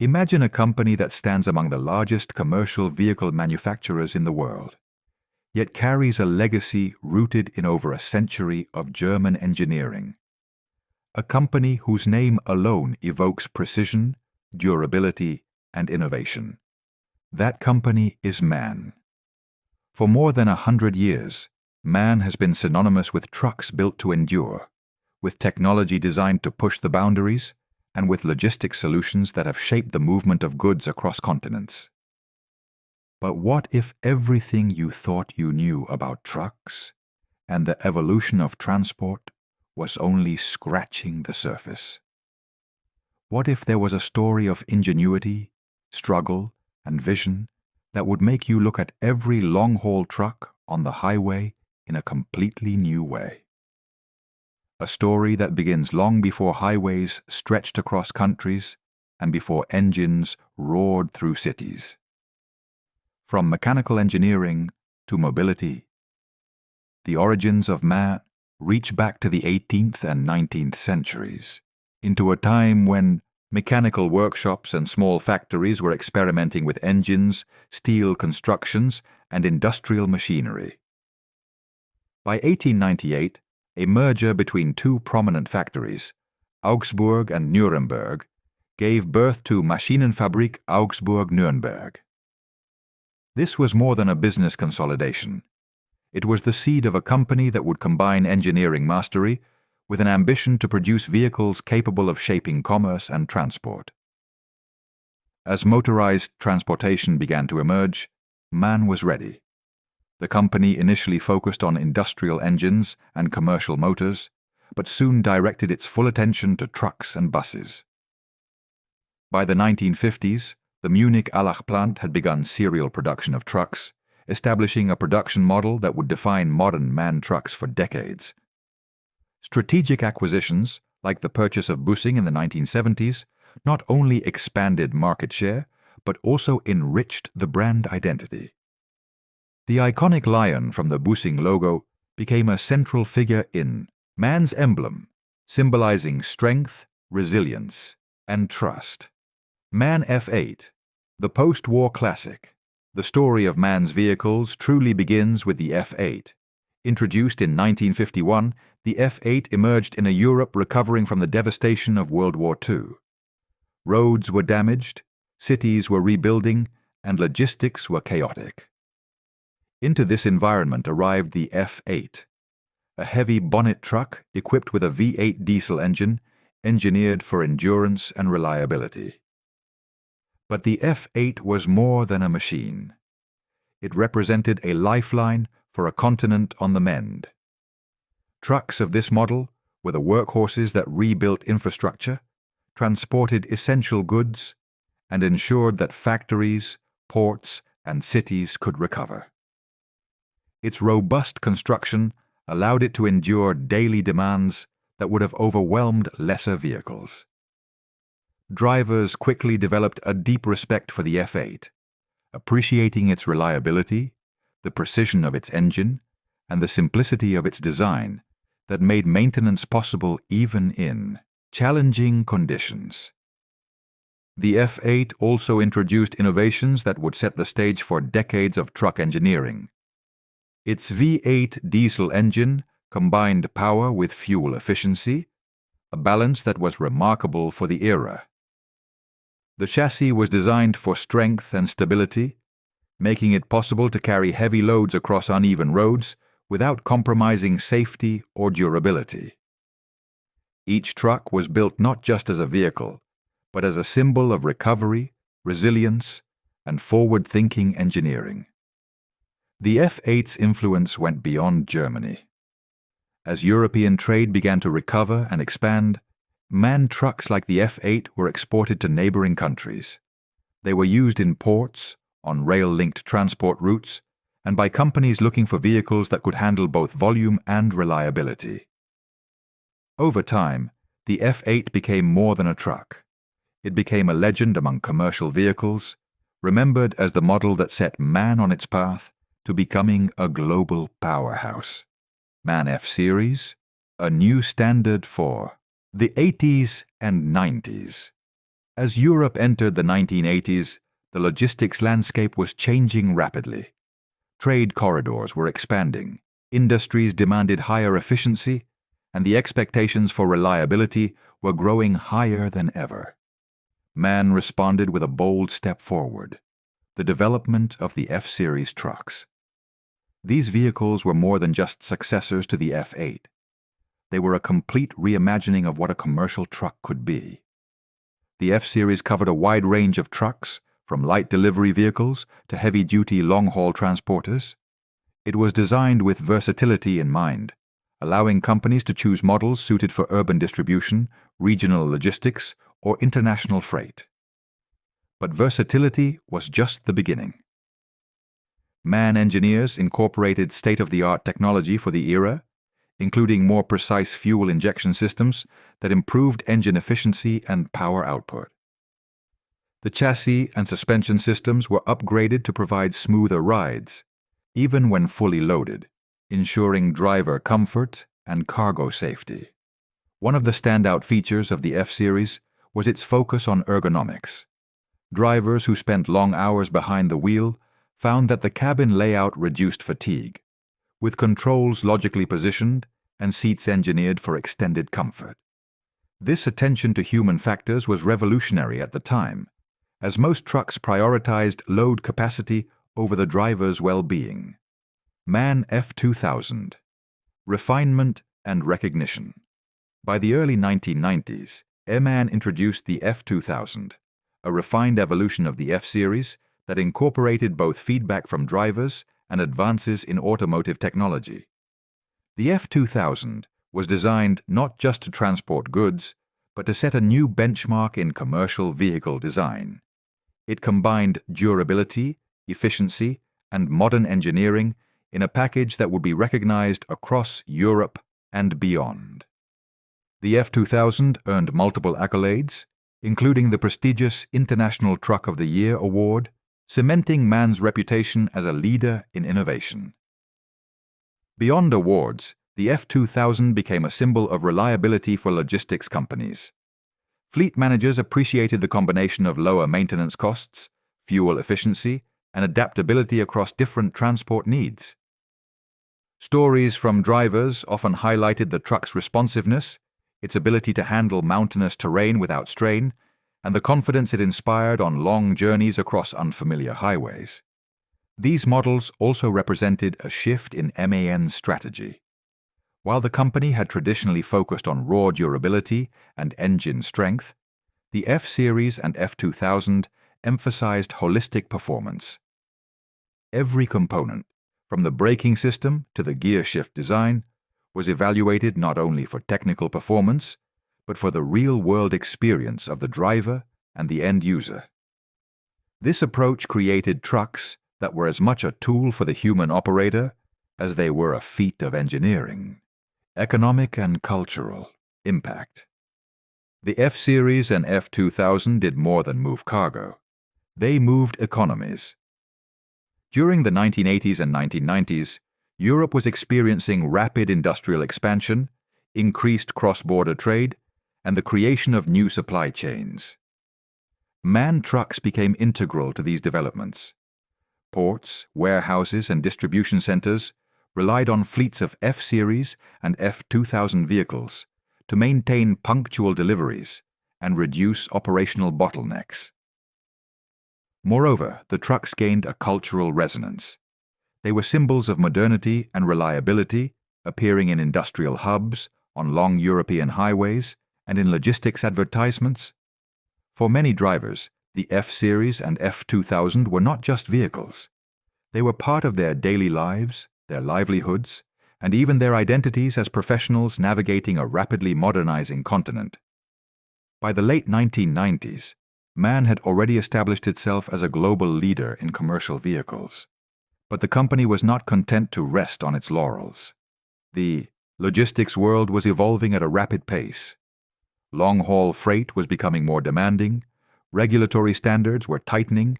Imagine a company that stands among the largest commercial vehicle manufacturers in the world, yet carries a legacy rooted in over a century of German engineering. A company whose name alone evokes precision, durability, and innovation. That company is MAN. For more than 100 years, MAN has been synonymous with trucks built to endure, with technology designed to push the boundaries, and with logistics solutions that have shaped the movement of goods across continents. But what if everything you thought you knew about trucks and the evolution of transport was only scratching the surface? What if there was a story of ingenuity, struggle, and vision that would make you look at every long-haul truck on the highway in a completely new way? A story that begins long before highways stretched across countries and before engines roared through cities. From mechanical engineering to mobility, the origins of MAN reach back to the 18th and 19th centuries, into a time when mechanical workshops and small factories were experimenting with engines, steel constructions, and industrial machinery. By 1898, a merger between two prominent factories, Augsburg and Nuremberg, gave birth to Maschinenfabrik Augsburg-Nuremberg. This was more than a business consolidation. It was the seed of a company that would combine engineering mastery with an ambition to produce vehicles capable of shaping commerce and transport. As motorized transportation began to emerge, MAN was ready. The company initially focused on industrial engines and commercial motors, but soon directed its full attention to trucks and buses. By the 1950s, the Munich-Allach plant had begun serial production of trucks, establishing a production model that would define modern MAN trucks for decades. Strategic acquisitions, like the purchase of Büssing in the 1970s, not only expanded market share, but also enriched the brand identity. The iconic lion from the Büssing logo became a central figure in MAN's emblem, symbolizing strength, resilience, and trust. MAN F8, the post-war classic. The story of MAN's vehicles truly begins with the F8. Introduced in 1951, the F8 emerged in a Europe recovering from the devastation of World War II. Roads were damaged, cities were rebuilding, and logistics were chaotic. Into this environment arrived the F8, a heavy bonnet truck equipped with a V8 diesel engine engineered for endurance and reliability. But the F8 was more than a machine. It represented a lifeline for a continent on the mend. Trucks of this model were the workhorses that rebuilt infrastructure, transported essential goods, and ensured that factories, ports, and cities could recover. Its robust construction allowed it to endure daily demands that would have overwhelmed lesser vehicles. Drivers quickly developed a deep respect for the F8, appreciating its reliability, the precision of its engine, and the simplicity of its design that made maintenance possible even in challenging conditions. The F8 also introduced innovations that would set the stage for decades of truck engineering. Its V8 diesel engine combined power with fuel efficiency, a balance that was remarkable for the era. The chassis was designed for strength and stability, making it possible to carry heavy loads across uneven roads without compromising safety or durability. Each truck was built not just as a vehicle, but as a symbol of recovery, resilience, and forward-thinking engineering. The F8's influence went beyond Germany. As European trade began to recover and expand, MAN trucks like the F8 were exported to neighboring countries. They were used in ports, on rail-linked transport routes, and by companies looking for vehicles that could handle both volume and reliability. Over time, the F8 became more than a truck. It became a legend among commercial vehicles, remembered as the model that set MAN on its path to becoming a global powerhouse. MAN F Series, a new standard for the 80s and 90s. As Europe entered the 1980s, the logistics landscape was changing rapidly. Trade corridors were expanding, industries demanded higher efficiency, and the expectations for reliability were growing higher than ever. Man responded with a bold step forward: the development of the F-Series trucks. These vehicles were more than just successors to the F8. They were a complete reimagining of what a commercial truck could be. The F-Series covered a wide range of trucks, from light delivery vehicles to heavy-duty long-haul transporters. It was designed with versatility in mind, allowing companies to choose models suited for urban distribution, regional logistics, or international freight. But versatility was just the beginning. MAN engineers incorporated state-of-the-art technology for the era, including more precise fuel injection systems that improved engine efficiency and power output. The chassis and suspension systems were upgraded to provide smoother rides, even when fully loaded, ensuring driver comfort and cargo safety. One of the standout features of the F-Series was its focus on ergonomics. Drivers who spent long hours behind the wheel found that the cabin layout reduced fatigue, with controls logically positioned and seats engineered for extended comfort. This attention to human factors was revolutionary at the time, as most trucks prioritized load capacity over the driver's well-being. MAN F2000. Refinement and recognition. By the early 1990s, MAN introduced the F2000, a refined evolution of the F-Series that incorporated both feedback from drivers and advances in automotive technology. The F2000 was designed not just to transport goods, but to set a new benchmark in commercial vehicle design. It combined durability, efficiency, and modern engineering in a package that would be recognized across Europe and beyond. The F2000 earned multiple accolades, including the prestigious International Truck of the Year award, cementing MAN's reputation as a leader in innovation. Beyond awards, the F2000 became a symbol of reliability for logistics companies. Fleet managers appreciated the combination of lower maintenance costs, fuel efficiency, and adaptability across different transport needs. Stories from drivers often highlighted the truck's responsiveness, its ability to handle mountainous terrain without strain, and the confidence it inspired on long journeys across unfamiliar highways. These models also represented a shift in MAN's strategy. While the company had traditionally focused on raw durability and engine strength, the F-Series and F2000 emphasized holistic performance. Every component, from the braking system to the gear shift design, was evaluated not only for technical performance, but for the real-world experience of the driver and the end user. This approach created trucks that were as much a tool for the human operator as they were a feat of engineering. Economic and cultural impact. The F-Series and F2000 did more than move cargo. They moved economies. During the 1980s and 1990s, Europe was experiencing rapid industrial expansion, increased cross-border trade, and the creation of new supply chains. MAN trucks became integral to these developments. Ports, warehouses, and distribution centers relied on fleets of F-Series and F2000 vehicles to maintain punctual deliveries and reduce operational bottlenecks. Moreover, the trucks gained a cultural resonance. They were symbols of modernity and reliability, appearing in industrial hubs, on long European highways, and in logistics advertisements. For many drivers, the F-Series and F2000 were not just vehicles. They were part of their daily lives, their livelihoods, and even their identities as professionals navigating a rapidly modernizing continent. By the late 1990s, MAN had already established itself as a global leader in commercial vehicles. But the company was not content to rest on its laurels. The logistics world was evolving at a rapid pace. Long-haul freight was becoming more demanding, regulatory standards were tightening,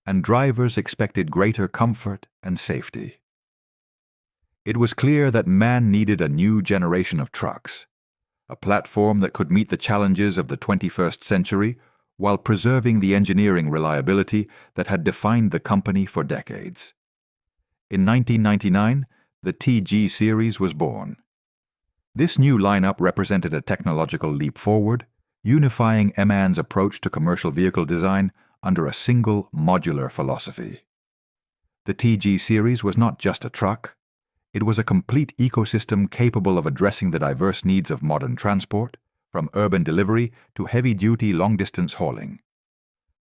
and drivers expected greater comfort and safety. It was clear that MAN needed a new generation of trucks, a platform that could meet the challenges of the 21st century while preserving the engineering reliability that had defined the company for decades. In 1999, the TG series was born. This new lineup represented a technological leap forward, unifying MAN's approach to commercial vehicle design under a single modular philosophy. The TG series was not just a truck. It was a complete ecosystem capable of addressing the diverse needs of modern transport, from urban delivery to heavy-duty long-distance hauling.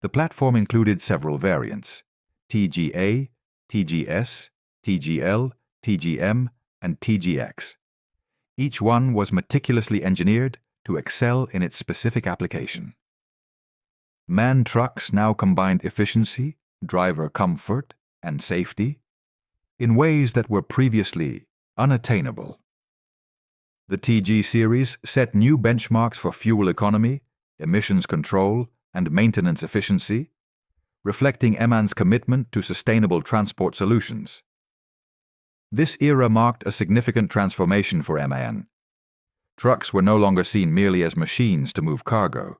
The platform included several variants: TGA, TGS, TGL, TGM, and TGX. Each one was meticulously engineered to excel in its specific application. MAN trucks now combined efficiency, driver comfort, and safety in ways that were previously unattainable. The TG series set new benchmarks for fuel economy, emissions control, and maintenance efficiency, reflecting MAN's commitment to sustainable transport solutions. This era marked a significant transformation for MAN. Trucks were no longer seen merely as machines to move cargo.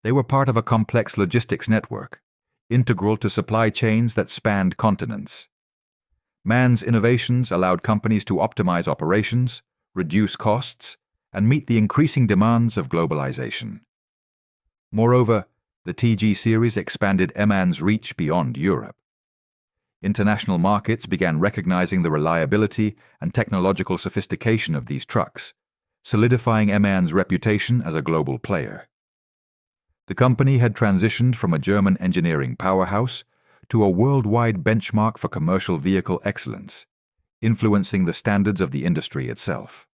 They were part of a complex logistics network, integral to supply chains that spanned continents. MAN's innovations allowed companies to optimize operations, reduce costs, and meet the increasing demands of globalization. Moreover, the TG series expanded MAN's reach beyond Europe. International markets began recognizing the reliability and technological sophistication of these trucks, solidifying MAN's reputation as a global player. The company had transitioned from a German engineering powerhouse to a worldwide benchmark for commercial vehicle excellence, influencing the standards of the industry itself.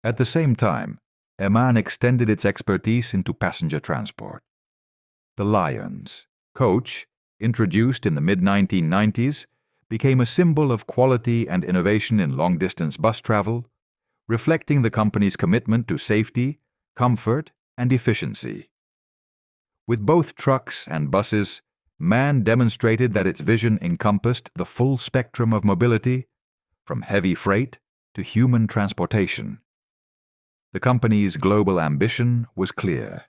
At the same time, MAN extended its expertise into passenger transport. The Lions coach, introduced in the mid-1990s, became a symbol of quality and innovation in long-distance bus travel, reflecting the company's commitment to safety, comfort, and efficiency. With both trucks and buses, MAN demonstrated that its vision encompassed the full spectrum of mobility, from heavy freight to human transportation. The company's global ambition was clear.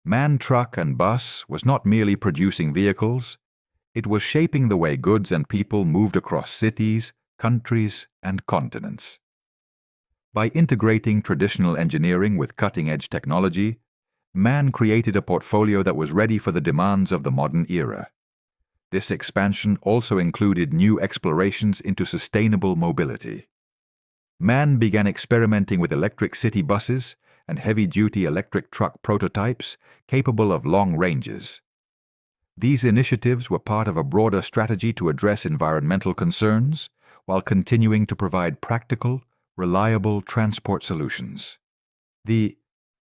MAN Truck and Bus was not merely producing vehicles, it was shaping the way goods and people moved across cities, countries, and continents. By integrating traditional engineering with cutting-edge technology, MAN created a portfolio that was ready for the demands of the modern era. This expansion also included new explorations into sustainable mobility. MAN began experimenting with electric city buses and heavy-duty electric truck prototypes capable of long ranges. These initiatives were part of a broader strategy to address environmental concerns while continuing to provide practical, reliable transport solutions. The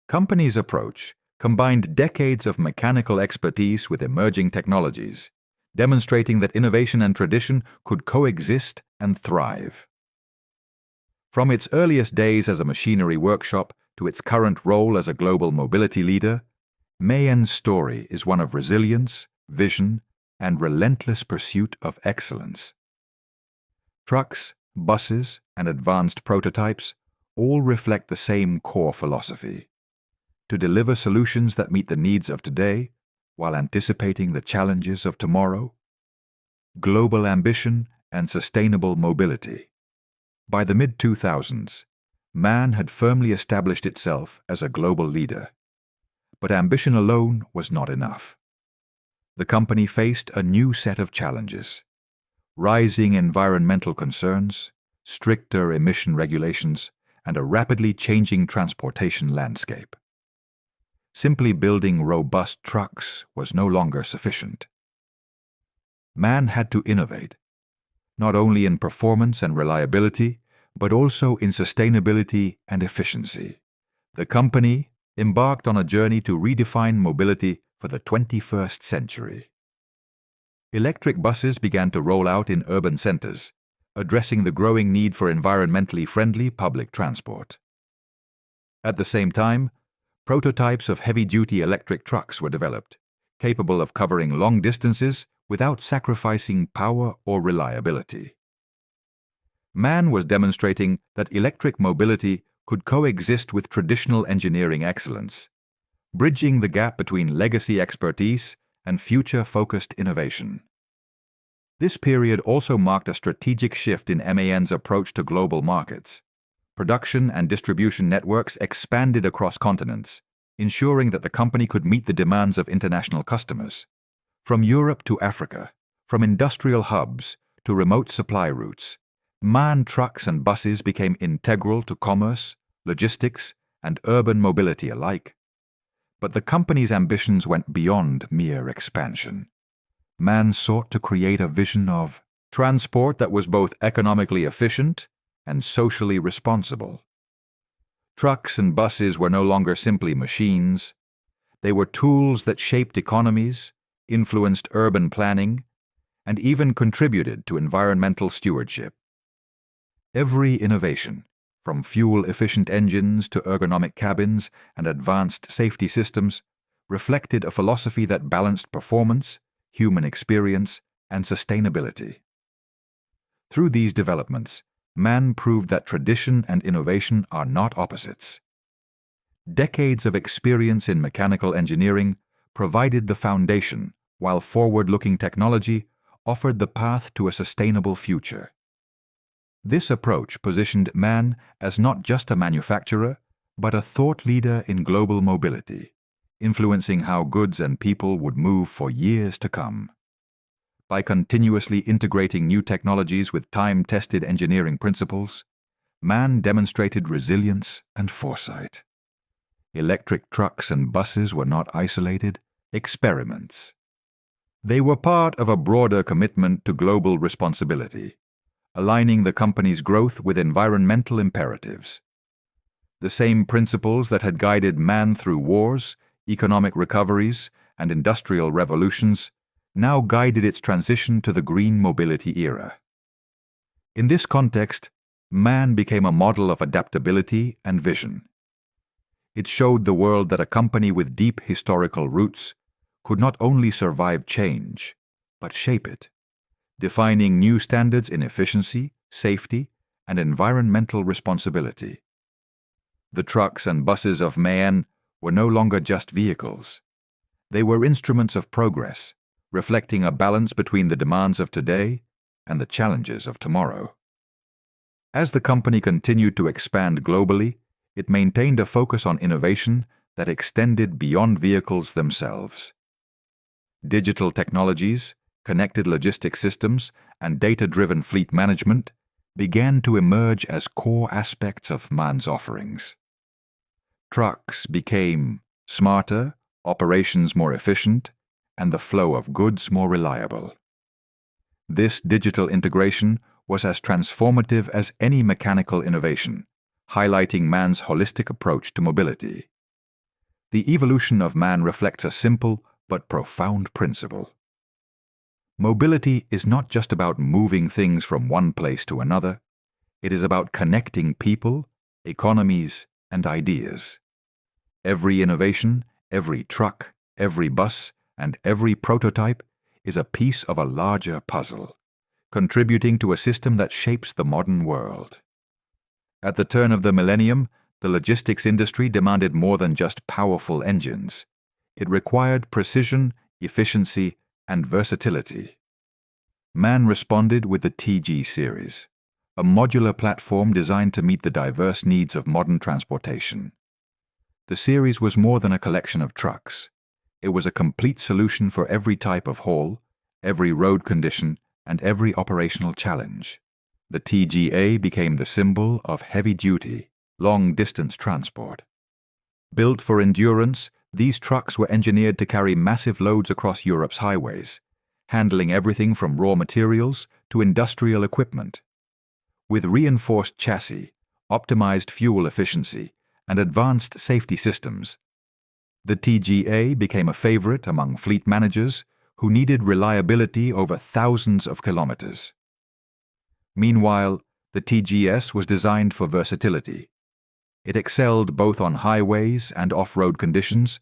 company's approach combined decades of mechanical expertise with emerging technologies, demonstrating that innovation and tradition could coexist and thrive. From its earliest days as a machinery workshop to its current role as a global mobility leader, MAN's story is one of resilience, vision, and relentless pursuit of excellence. Trucks, buses, and advanced prototypes all reflect the same core philosophy: to deliver solutions that meet the needs of today while anticipating the challenges of tomorrow. Global ambition and sustainable mobility. By the mid-2000s, MAN had firmly established itself as a global leader. But ambition alone was not enough. The company faced a new set of challenges: rising environmental concerns, stricter emission regulations, and a rapidly changing transportation landscape. Simply building robust trucks was no longer sufficient. MAN had to innovate, not only in performance and reliability, but also in sustainability and efficiency. The company embarked on a journey to redefine mobility for the 21st century. Electric buses began to roll out in urban centers, addressing the growing need for environmentally friendly public transport. At the same time, prototypes of heavy-duty electric trucks were developed, capable of covering long distances without sacrificing power or reliability. MAN was demonstrating that electric mobility could coexist with traditional engineering excellence, bridging the gap between legacy expertise and future-focused innovation. This period also marked a strategic shift in MAN's approach to global markets. Production and distribution networks expanded across continents, ensuring that the company could meet the demands of international customers. From Europe to Africa, from industrial hubs to remote supply routes, MAN trucks and buses became integral to commerce, logistics, and urban mobility alike. But the company's ambitions went beyond mere expansion. MAN sought to create a vision of transport that was both economically efficient and socially responsible. Trucks and buses were no longer simply machines. They were tools that shaped economies, influenced urban planning, and even contributed to environmental stewardship. Every innovation, from fuel-efficient engines to ergonomic cabins and advanced safety systems, reflected a philosophy that balanced performance, human experience, and sustainability. Through these developments, MAN proved that tradition and innovation are not opposites. Decades of experience in mechanical engineering provided the foundation, while forward-looking technology offered the path to a sustainable future. This approach positioned MAN as not just a manufacturer, but a thought leader in global mobility, influencing how goods and people would move for years to come. By continuously integrating new technologies with time-tested engineering principles, MAN demonstrated resilience and foresight. Electric trucks and buses were not isolated experiments. They were part of a broader commitment to global responsibility, aligning the company's growth with environmental imperatives. The same principles that had guided MAN through wars, economic recoveries, and industrial revolutions now guided its transition to the green mobility era. In this context, MAN became a model of adaptability and vision. It showed the world that a company with deep historical roots could not only survive change, but shape it, defining new standards in efficiency, safety, and environmental responsibility. The trucks and buses of MAN were no longer just vehicles. They were instruments of progress, reflecting a balance between the demands of today and the challenges of tomorrow. As the company continued to expand globally, it maintained a focus on innovation that extended beyond vehicles themselves. Digital technologies, connected logistics systems, and data-driven fleet management began to emerge as core aspects of MAN's offerings. Trucks became smarter, operations more efficient, and the flow of goods more reliable. This digital integration was as transformative as any mechanical innovation, highlighting MAN's holistic approach to mobility. The evolution of MAN reflects a simple but profound principle. Mobility is not just about moving things from one place to another. It is about connecting people, economies, and ideas. Every innovation, every truck, every bus, and every prototype is a piece of a larger puzzle, contributing to a system that shapes the modern world. At the turn of the millennium, the logistics industry demanded more than just powerful engines. It required precision, efficiency, and versatility. MAN responded with the TG series, a modular platform designed to meet the diverse needs of modern transportation. The series was more than a collection of trucks. It was a complete solution for every type of haul, every road condition, and every operational challenge. The TGA became the symbol of heavy-duty, long-distance transport. Built for endurance, these trucks were engineered to carry massive loads across Europe's highways, handling everything from raw materials to industrial equipment. With reinforced chassis, optimized fuel efficiency, and advanced safety systems, the TGA became a favorite among fleet managers who needed reliability over thousands of kilometers. Meanwhile, the TGS was designed for versatility. It excelled both on highways and off-road conditions,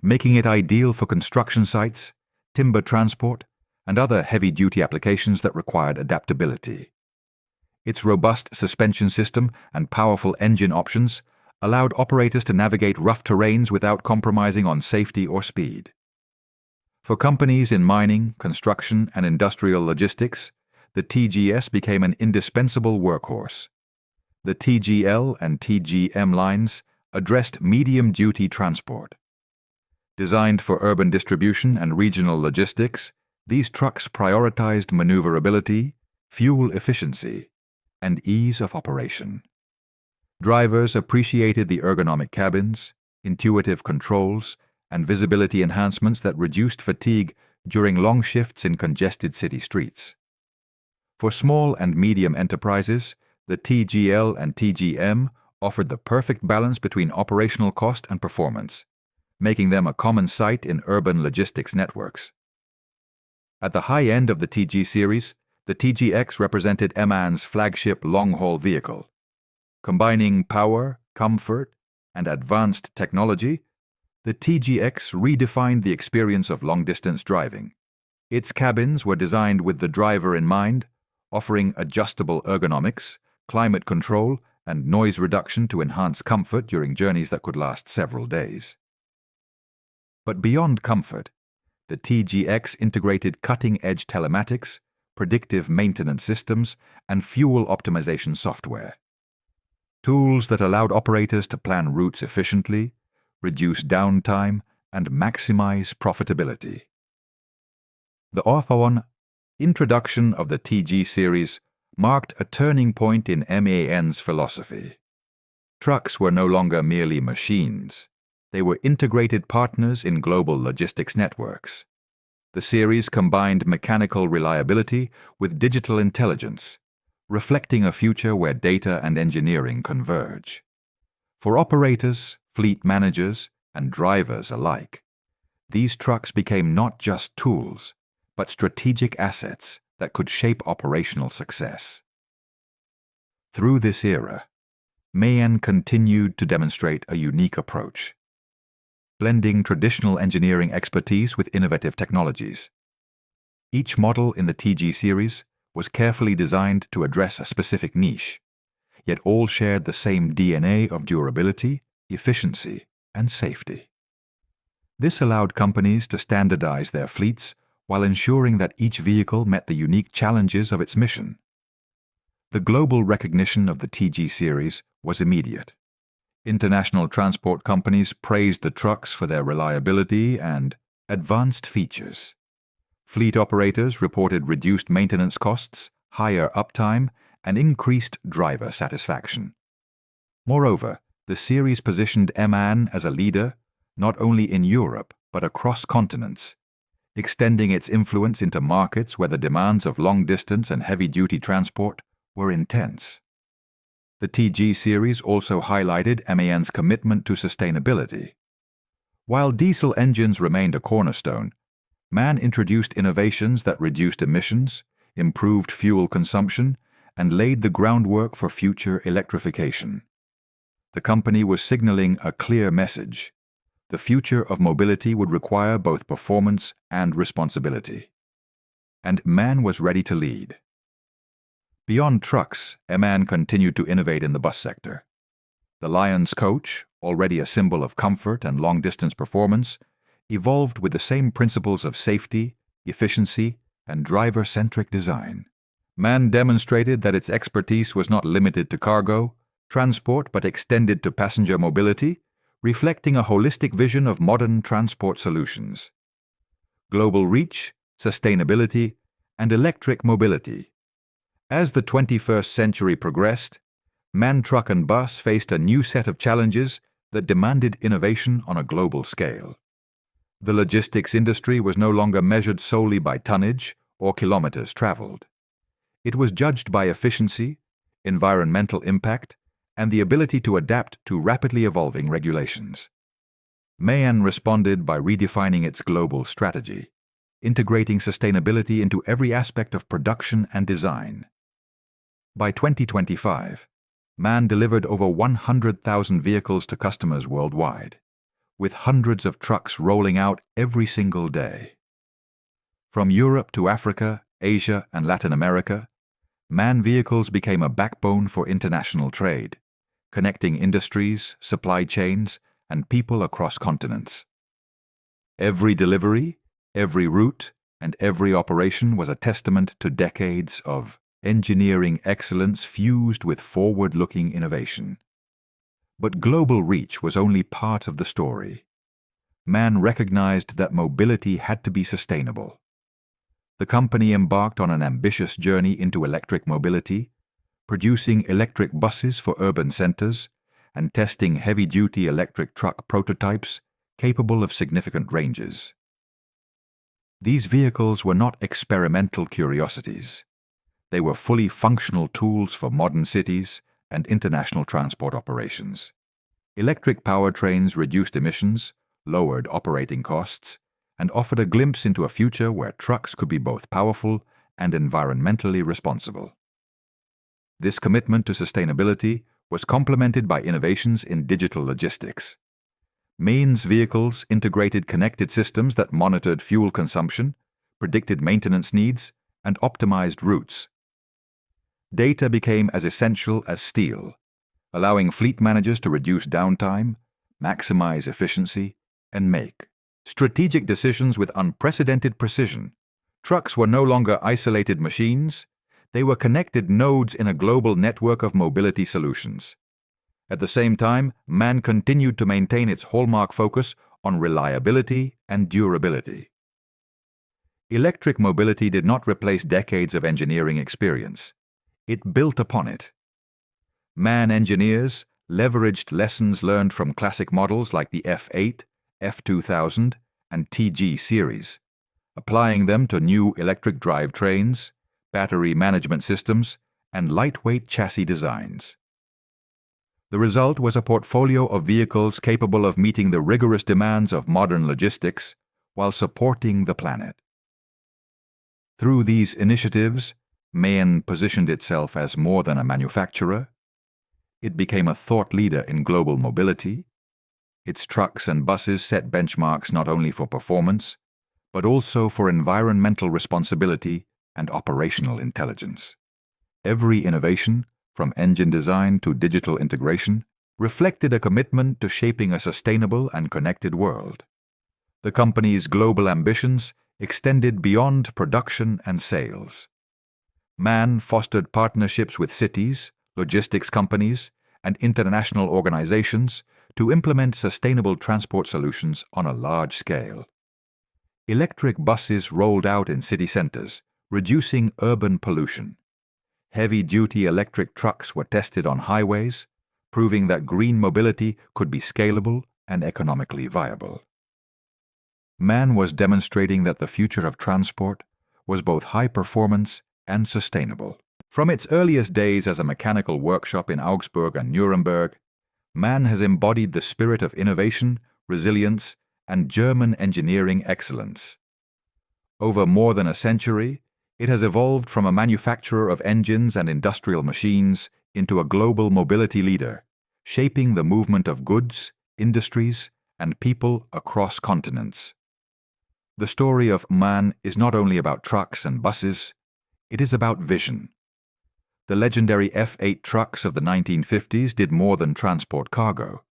making it ideal for construction sites, timber transport, and other heavy-duty applications that required adaptability. Its robust suspension system and powerful engine options allowed operators to navigate rough terrains without compromising on safety or speed. For companies in mining, construction, and industrial logistics, the TGS became an indispensable workhorse. The TGL and TGM lines addressed medium-duty transport. Designed for urban distribution and regional logistics, these trucks prioritized maneuverability, fuel efficiency, and ease of operation. Drivers appreciated the ergonomic cabins, intuitive controls, and visibility enhancements that reduced fatigue during long shifts in congested city streets. For small and medium enterprises, the TGL and TGM offered the perfect balance between operational cost and performance, making them a common sight in urban logistics networks. At the high end of the TG series, the TGX represented MAN's flagship long-haul vehicle. Combining power, comfort, and advanced technology, the TGX redefined the experience of long-distance driving. Its cabins were designed with the driver in mind, offering adjustable ergonomics, climate control, and noise reduction to enhance comfort during journeys that could last several days. But beyond comfort, the TGX integrated cutting-edge telematics, predictive maintenance systems, and fuel optimization software. Tools that allowed operators to plan routes efficiently, reduce downtime, and maximize profitability. The introduction of the TG series marked a turning point in MAN's philosophy. Trucks were no longer merely machines. They were integrated partners in global logistics networks. The series combined mechanical reliability with digital intelligence, reflecting a future where data and engineering converge. For operators, fleet managers, and drivers alike, these trucks became not just tools, but strategic assets that could shape operational success. Through this era, MAN continued to demonstrate a unique approach, blending traditional engineering expertise with innovative technologies. Each model in the TG series was carefully designed to address a specific niche, yet all shared the same DNA of durability, efficiency, and safety. This allowed companies to standardize their fleets while ensuring that each vehicle met the unique challenges of its mission. The global recognition of the TG series was immediate. International transport companies praised the trucks for their reliability and advanced features. Fleet operators reported reduced maintenance costs, higher uptime, and increased driver satisfaction. Moreover, the series positioned MAN as a leader not only in Europe but across continents, extending its influence into markets where the demands of long-distance and heavy-duty transport were intense. The TG series also highlighted MAN's commitment to sustainability. While diesel engines remained a cornerstone, MAN introduced innovations that reduced emissions, improved fuel consumption, and laid the groundwork for future electrification. The company was signaling a clear message: the future of mobility would require both performance and responsibility. And MAN was ready to lead. Beyond trucks, MAN continued to innovate in the bus sector. The Lions coach, already a symbol of comfort and long-distance performance, evolved with the same principles of safety, efficiency, and driver-centric design. MAN demonstrated that its expertise was not limited to cargo, transport, but extended to passenger mobility, reflecting a holistic vision of modern transport solutions. Global reach, sustainability, and electric mobility. As the 21st century progressed, MAN Truck and Bus faced a new set of challenges that demanded innovation on a global scale. The logistics industry was no longer measured solely by tonnage or kilometers traveled. It was judged by efficiency, environmental impact, and the ability to adapt to rapidly evolving regulations. MAN responded by redefining its global strategy, integrating sustainability into every aspect of production and design. By 2025, MAN delivered over 100,000 vehicles to customers worldwide, with hundreds of trucks rolling out every single day. From Europe to Africa, Asia, and Latin America, MAN vehicles became a backbone for international trade, connecting industries, supply chains, and people across continents. Every delivery, every route, and every operation was a testament to decades of engineering excellence fused with forward-looking innovation. But global reach was only part of the story. Man recognized that mobility had to be sustainable. The company embarked on an ambitious journey into electric mobility, producing electric buses for urban centers and testing heavy-duty electric truck prototypes capable of significant ranges. These vehicles were not experimental curiosities. They were fully functional tools for modern cities and international transport operations. Electric powertrains reduced emissions, lowered operating costs, and offered a glimpse into a future where trucks could be both powerful and environmentally responsible. This commitment to sustainability was complemented by innovations in digital logistics. Main's vehicles integrated connected systems that monitored fuel consumption, predicted maintenance needs, and optimized routes. Data became as essential as steel, allowing fleet managers to reduce downtime, maximize efficiency, and make strategic decisions with unprecedented precision. Trucks were no longer isolated machines. They were connected nodes in a global network of mobility solutions. At the same time, man continued to maintain its hallmark focus on reliability and durability. Electric mobility did not replace decades of engineering experience. It built upon it. Man engineers leveraged lessons learned from classic models like the F8, F2000, and TG series, applying them to new electric drivetrains, battery management systems, and lightweight chassis designs. The result was a portfolio of vehicles capable of meeting the rigorous demands of modern logistics while supporting the planet. Through these initiatives, MAN positioned itself as more than a manufacturer. It became a thought leader in global mobility. Its trucks and buses set benchmarks not only for performance, but also for environmental responsibility and operational intelligence. Every innovation, from engine design to digital integration, reflected a commitment to shaping a sustainable and connected world. The company's global ambitions extended beyond production and sales. MAN fostered partnerships with cities, logistics companies, and international organizations to implement sustainable transport solutions on a large scale. Electric buses rolled out in city centers, reducing urban pollution. Heavy-duty electric trucks were tested on highways, proving that green mobility could be scalable and economically viable. MAN was demonstrating that the future of transport was both high performance and sustainable. From its earliest days as a mechanical workshop in Augsburg and Nuremberg, MAN has embodied the spirit of innovation, resilience, and German engineering excellence. Over more than a century, it has evolved from a manufacturer of engines and industrial machines into a global mobility leader, shaping the movement of goods, industries, and people across continents. The story of MAN is not only about trucks and buses, it is about vision. The legendary F8 trucks of the 1950s did more than transport cargo.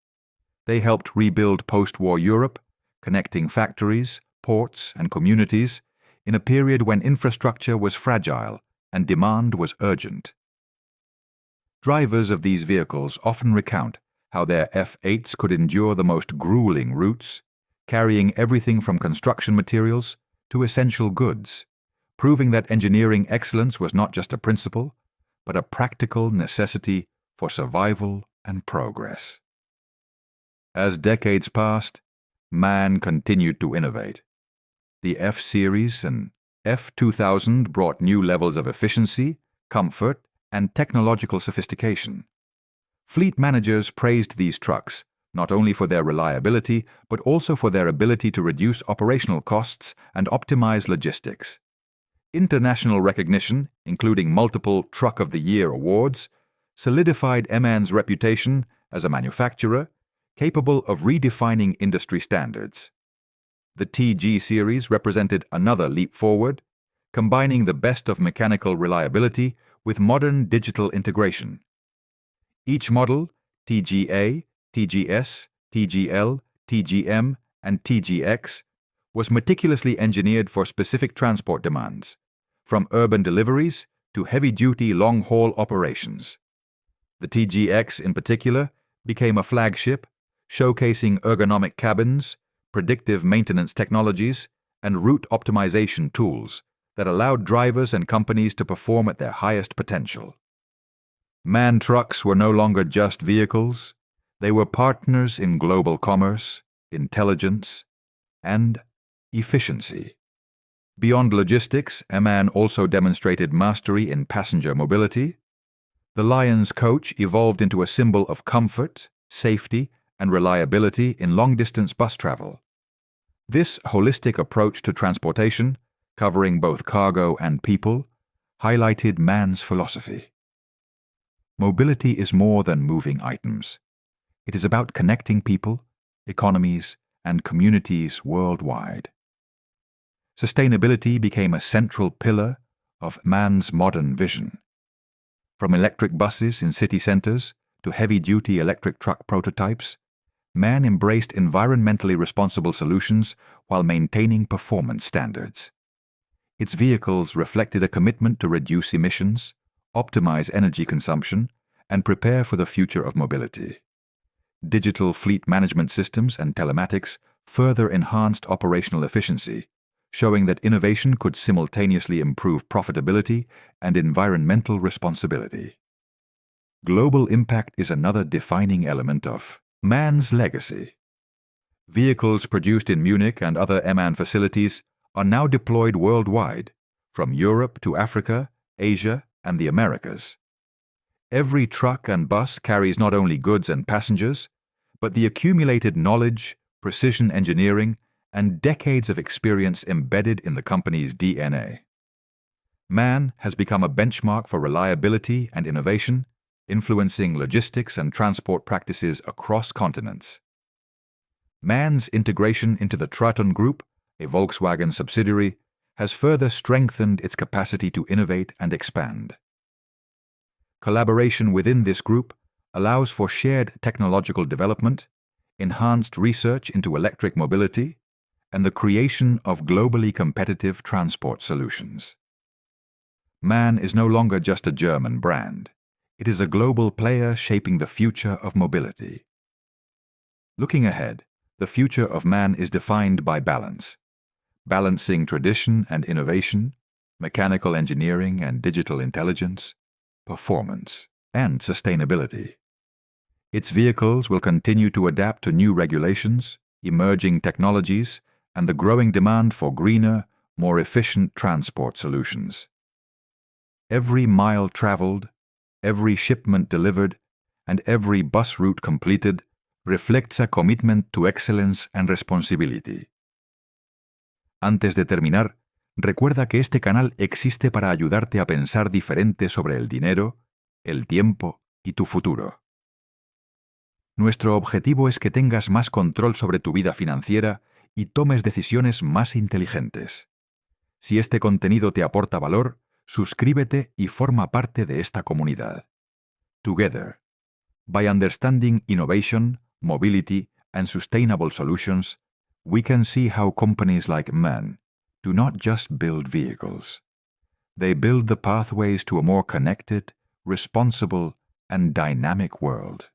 They helped rebuild post-war Europe, connecting factories, ports, and communities in a period when infrastructure was fragile and demand was urgent. Drivers of these vehicles often recount how their F8s could endure the most grueling routes, carrying everything from construction materials to essential goods, proving that engineering excellence was not just a principle, but a practical necessity for survival and progress. As decades passed, MAN continued to innovate. The F-Series and F2000 brought new levels of efficiency, comfort, and technological sophistication. Fleet managers praised these trucks, not only for their reliability, but also for their ability to reduce operational costs and optimize logistics. International recognition, including multiple Truck of the Year awards, solidified MAN's reputation as a manufacturer capable of redefining industry standards. The TG series represented another leap forward, combining the best of mechanical reliability with modern digital integration. Each model, TGA, TGS, TGL, TGM, and TGX, was meticulously engineered for specific transport demands, from urban deliveries to heavy-duty long-haul operations. The TGX, in particular, became a flagship, showcasing ergonomic cabins, predictive maintenance technologies, and route optimization tools that allowed drivers and companies to perform at their highest potential. MAN trucks were no longer just vehicles. They were partners in global commerce, intelligence, and efficiency. Beyond logistics, MAN also demonstrated mastery in passenger mobility. The Lion's coach evolved into a symbol of comfort, safety, and reliability in long-distance bus travel. This holistic approach to transportation, covering both cargo and people, highlighted MAN's philosophy. Mobility is more than moving items. It is about connecting people, economies, and communities worldwide. Sustainability became a central pillar of MAN's modern vision. From electric buses in city centers to heavy-duty electric truck prototypes, MAN embraced environmentally responsible solutions while maintaining performance standards. Its vehicles reflected a commitment to reduce emissions, optimize energy consumption, and prepare for the future of mobility. Digital fleet management systems and telematics further enhanced operational efficiency, showing that innovation could simultaneously improve profitability and environmental responsibility. Global impact is another defining element of MAN's legacy. Vehicles produced in Munich and other MAN facilities are now deployed worldwide, from Europe to Africa, Asia, and the Americas. Every truck and bus carries not only goods and passengers, but the accumulated knowledge, precision engineering, and decades of experience embedded in the company's DNA. MAN has become a benchmark for reliability and innovation, influencing logistics and transport practices across continents. MAN's integration into the Traton Group, a Volkswagen subsidiary, has further strengthened its capacity to innovate and expand. Collaboration within this group allows for shared technological development, enhanced research into electric mobility, and the creation of globally competitive transport solutions. MAN is no longer just a German brand. It is a global player shaping the future of mobility. Looking ahead, the future of MAN is defined by balance, balancing tradition and innovation, mechanical engineering and digital intelligence, performance, and sustainability. Its vehicles will continue to adapt to new regulations, emerging technologies, and the growing demand for greener, more efficient transport solutions. Every mile traveled, every shipment delivered, and every bus route completed reflects a commitment to excellence and responsibility. Antes de terminar, recuerda que este canal existe para ayudarte a pensar diferente sobre el dinero, el tiempo y tu futuro. Nuestro objetivo es que tengas más control sobre tu vida financiera y tomes decisiones más inteligentes. Si este contenido te aporta valor, suscríbete y forma parte de esta comunidad. Together, by understanding innovation, mobility, and sustainable solutions, we can see how companies like MAN do not just build vehicles. They build the pathways to a more connected, responsible, and dynamic world.